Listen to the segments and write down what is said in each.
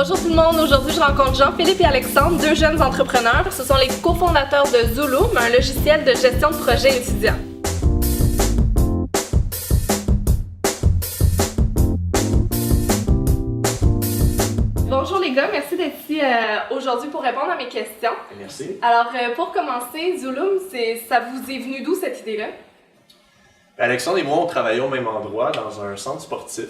Bonjour tout le monde, aujourd'hui je rencontre Jean-Philippe et Alexandre, deux jeunes entrepreneurs. Ce sont les cofondateurs de Zooloom, un logiciel de gestion de projets étudiants. Bonjour les gars, merci d'être ici aujourd'hui pour répondre à mes questions. Merci. Alors pour commencer, Zooloom, ça vous est venu d'où cette idée-là? Alexandre et moi, on travaillait au même endroit dans un centre sportif.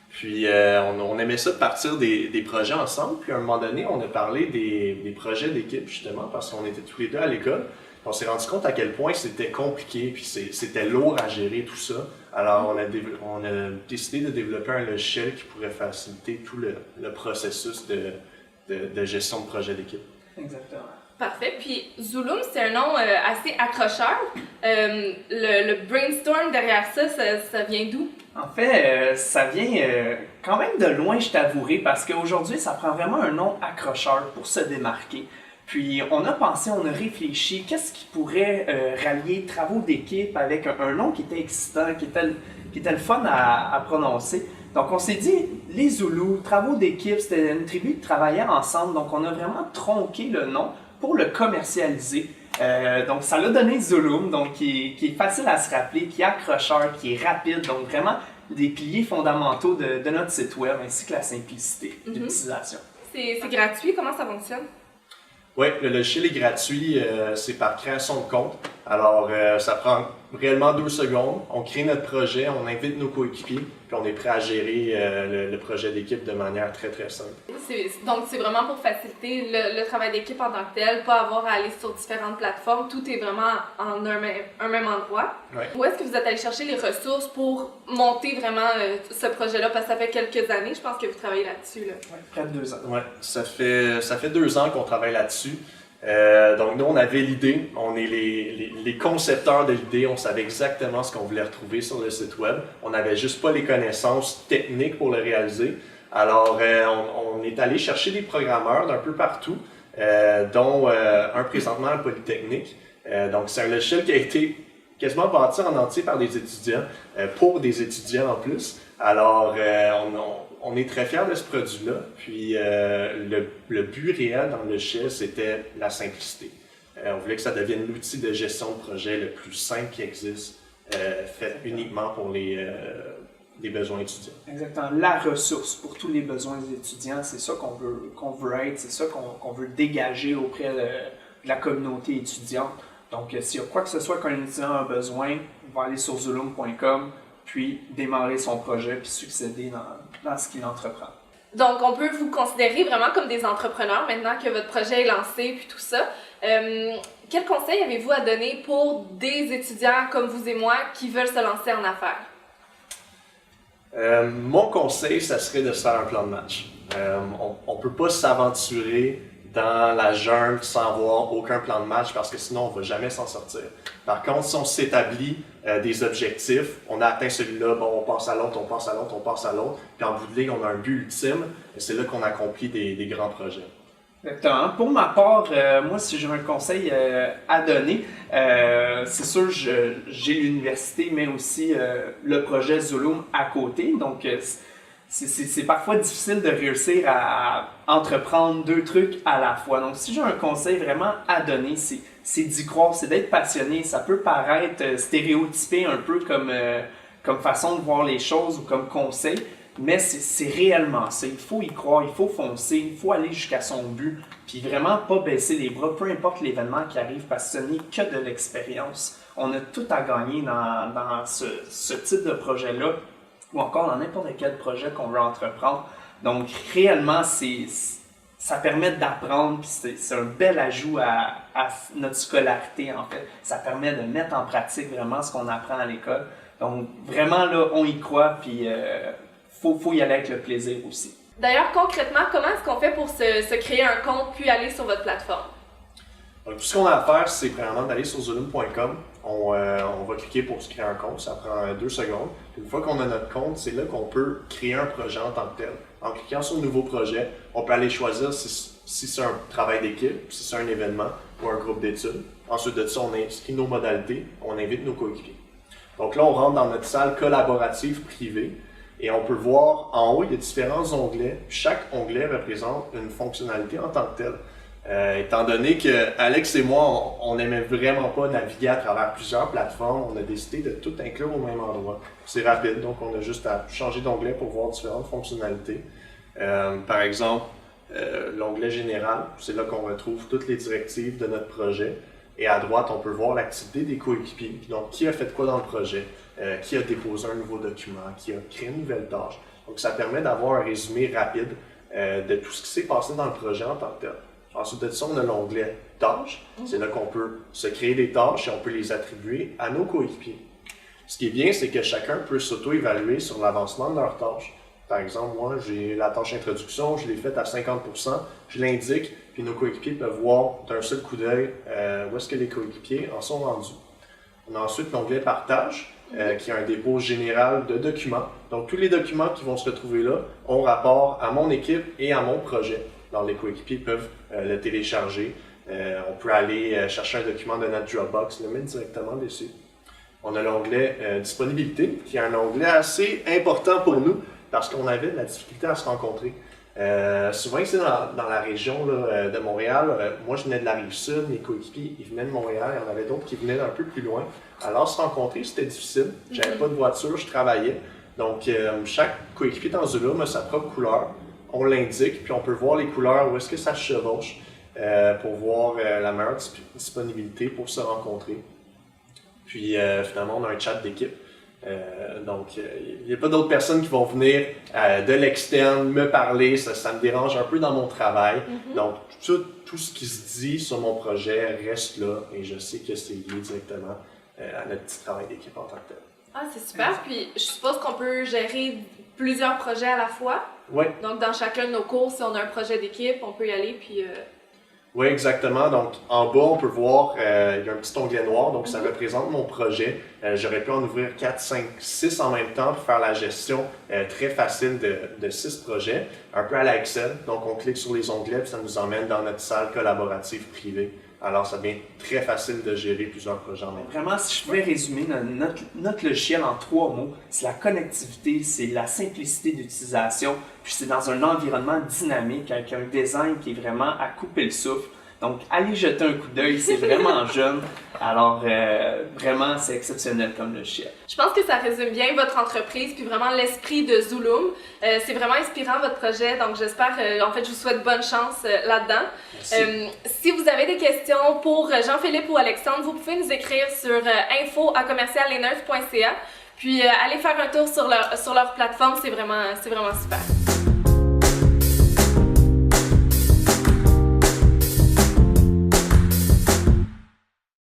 Puis on aimait ça de partir des projets ensemble. Puis à un moment donné, on a parlé des projets d'équipe justement parce qu'on était tous les deux à l'école. On s'est rendu compte à quel point c'était compliqué puis c'était lourd à gérer tout ça. Alors on a décidé de développer un logiciel qui pourrait faciliter tout le processus de gestion de projet d'équipe. Exactement. Parfait. Puis Zooloom, c'est un nom assez accrocheur. Le brainstorm derrière ça vient d'où? En fait, ça vient quand même de loin, je t'avouerai, parce qu'aujourd'hui, ça prend vraiment un nom accrocheur pour se démarquer. Puis on a pensé, on a réfléchi, qu'est-ce qui pourrait rallier travaux d'équipe avec un nom qui était excitant, qui était le fun à prononcer. Donc on s'est dit, les Zoulous, travaux d'équipe, c'était une tribu qui travaillait ensemble, donc on a vraiment tronqué le nom pour le commercialiser. Donc ça l'a donné Zooloom, donc qui est facile à se rappeler, qui est accrocheur, qui est rapide, donc vraiment des piliers fondamentaux de notre site web ainsi que la simplicité d'utilisation. C'est gratuit, comment ça fonctionne? Oui, le logiciel est gratuit, c'est par création de compte. Alors ça prend réellement 2 secondes. On crée notre projet, on invite nos coéquipiers, puis on est prêt à gérer le projet d'équipe de manière très très simple. Donc c'est vraiment pour faciliter le travail d'équipe en tant que tel, pas avoir à aller sur différentes plateformes, tout est vraiment en un même endroit. Ouais. Où est-ce que vous êtes allé chercher les ressources pour monter vraiment ce projet-là? Parce que ça fait quelques années, je pense que vous travaillez là-dessus. Là. Ouais, près de 2 ans. Ouais, ça fait 2 ans qu'on travaille là-dessus. Donc nous, on avait l'idée, on est les concepteurs de l'idée, on savait exactement ce qu'on voulait retrouver sur le site web. On n'avait juste pas les connaissances techniques pour le réaliser. Alors on est allé chercher des programmeurs d'un peu partout, dont un présentement à Polytechnique. Donc c'est un logiciel qui a été quasiment bâti en entier par des étudiants, pour des étudiants en plus. Alors on est très fiers de ce produit-là, puis le but réel dans le logiciel, c'était la simplicité. On voulait que ça devienne l'outil de gestion de projet le plus simple qui existe, fait uniquement pour les besoins étudiants. Exactement. La ressource pour tous les besoins des étudiants, c'est ça qu'on veut être, c'est ça qu'on veut dégager auprès de la communauté étudiante. Donc, s'il y a quoi que ce soit qu'un étudiant a besoin, il va aller sur zooloom.com, puis démarrer son projet, puis succéder dans ce qu'il entreprend. Donc, on peut vous considérer vraiment comme des entrepreneurs maintenant que votre projet est lancé, puis tout ça. Quel conseil avez-vous à donner pour des étudiants comme vous et moi qui veulent se lancer en affaires? Mon conseil, ça serait de se faire un plan de match. On ne peut pas s'aventurer dans la jungle sans avoir aucun plan de match parce que sinon on ne va jamais s'en sortir. Par contre, si on s'établit des objectifs, on a atteint celui-là, bon, on passe à l'autre, on passe à l'autre, on passe à l'autre, puis en bout de ligne, on a un but ultime, et c'est là qu'on accomplit des grands projets. Exactement. Pour ma part, moi, si j'ai un conseil à donner, c'est sûr, j'ai l'université, mais aussi le projet Zooloom à côté. Donc, c'est parfois difficile de réussir à entreprendre 2 trucs à la fois. Donc, si j'ai un conseil vraiment à donner, c'est d'y croire, c'est d'être passionné. Ça peut paraître stéréotypé un peu comme façon de voir les choses ou comme conseil, mais c'est réellement ça. Il faut y croire, il faut foncer, il faut aller jusqu'à son but, puis vraiment pas baisser les bras, peu importe l'événement qui arrive, parce que ce n'est que de l'expérience. On a tout à gagner dans ce type de projet-là, ou encore dans n'importe quel projet qu'on veut entreprendre. Donc, réellement, ça permet d'apprendre, puis c'est un bel ajout à notre scolarité, en fait. Ça permet de mettre en pratique vraiment ce qu'on apprend à l'école. Donc, vraiment, là, on y croit, puis faut y aller avec le plaisir aussi. D'ailleurs, concrètement, comment est-ce qu'on fait pour se créer un compte puis aller sur votre plateforme? Donc, tout ce qu'on a à faire, c'est premièrement d'aller sur zooloom.com. On va cliquer pour se créer un compte, ça prend 2 secondes. Une fois qu'on a notre compte, c'est là qu'on peut créer un projet en tant que tel. En cliquant sur Nouveau projet, on peut aller choisir si c'est un travail d'équipe, si c'est un événement ou un groupe d'études. Ensuite de ça, on inscrit nos modalités, on invite nos coéquipiers. Donc là, on rentre dans notre salle collaborative privée. Et on peut voir en haut, il y a différents onglets. Chaque onglet représente une fonctionnalité en tant que telle. Étant donné que Alex et moi, on n'aimait vraiment pas naviguer à travers plusieurs plateformes, on a décidé de tout inclure au même endroit. C'est rapide, donc on a juste à changer d'onglet pour voir différentes fonctionnalités. Par exemple, l'onglet général, c'est là qu'on retrouve toutes les directives de notre projet. Et à droite, on peut voir l'activité des coéquipiers. Donc, qui a fait quoi dans le projet, qui a déposé un nouveau document, qui a créé une nouvelle tâche. Donc, ça permet d'avoir un résumé rapide de tout ce qui s'est passé dans le projet en tant que tel. Ensuite de ça, on a l'onglet tâches. C'est là qu'on peut se créer des tâches et on peut les attribuer à nos coéquipiers. Ce qui est bien, c'est que chacun peut s'auto-évaluer sur l'avancement de leurs tâches. Par exemple, moi, j'ai la tâche introduction, je l'ai faite à 50%, je l'indique, puis nos coéquipiers peuvent voir d'un seul coup d'œil où est-ce que les coéquipiers en sont rendus. On a ensuite l'onglet partage, qui est un dépôt général de documents. Donc, tous les documents qui vont se retrouver là ont rapport à mon équipe et à mon projet. Alors, les coéquipiers peuvent le télécharger. On peut aller chercher un document de notre Dropbox, le mettre directement dessus. On a l'onglet disponibilité, qui est un onglet assez important pour nous parce qu'on avait de la difficulté à se rencontrer. Souvent ici dans la région là, de Montréal, moi je venais de la Rive-Sud, mes coéquipiers ils venaient de Montréal, il y en avait d'autres qui venaient d'un peu plus loin. Alors se rencontrer c'était difficile, j'avais pas de voiture, je travaillais. Donc chaque coéquipier dans Zulum a sa propre couleur, on l'indique, puis on peut voir les couleurs, où est-ce que ça se chevauche pour voir la meilleure disponibilité pour se rencontrer. Puis finalement on a un chat d'équipe. Donc, il n'y a pas d'autres personnes qui vont venir de l'externe me parler, ça me dérange un peu dans mon travail. Donc, tout ce qui se dit sur mon projet reste là et je sais que c'est lié directement à notre petit travail d'équipe en tant que tel. Ah, c'est super. Puis, je suppose qu'on peut gérer plusieurs projets à la fois. Oui. Donc, dans chacun de nos cours, si on a un projet d'équipe, on peut y aller puis... Oui, exactement. Donc, en bas, on peut voir, il y a un petit onglet noir, donc ça représente mon projet. J'aurais pu en ouvrir 4, 5, 6 en même temps pour faire la gestion très facile de 6 projets, un peu à la Excel. Donc, on clique sur les onglets et ça nous emmène dans notre salle collaborative privée. Alors, ça devient très facile de gérer plusieurs projets en même temps. Vraiment, si je pouvais résumer notre logiciel en 3 mots, c'est la connectivité, c'est la simplicité d'utilisation, puis c'est dans un environnement dynamique avec un design qui est vraiment à couper le souffle. Donc, allez jeter un coup d'œil, c'est vraiment jeune. Alors, vraiment, c'est exceptionnel comme logiciel. Je pense que ça résume bien votre entreprise puis vraiment l'esprit de Zulum. C'est vraiment inspirant votre projet, donc j'espère, en fait, je vous souhaite bonne chance là-dedans. Si vous avez des questions pour Jean-Philippe ou Alexandre, vous pouvez nous écrire sur info@commercialleners.ca puis allez faire un tour sur leur plateforme, c'est vraiment super.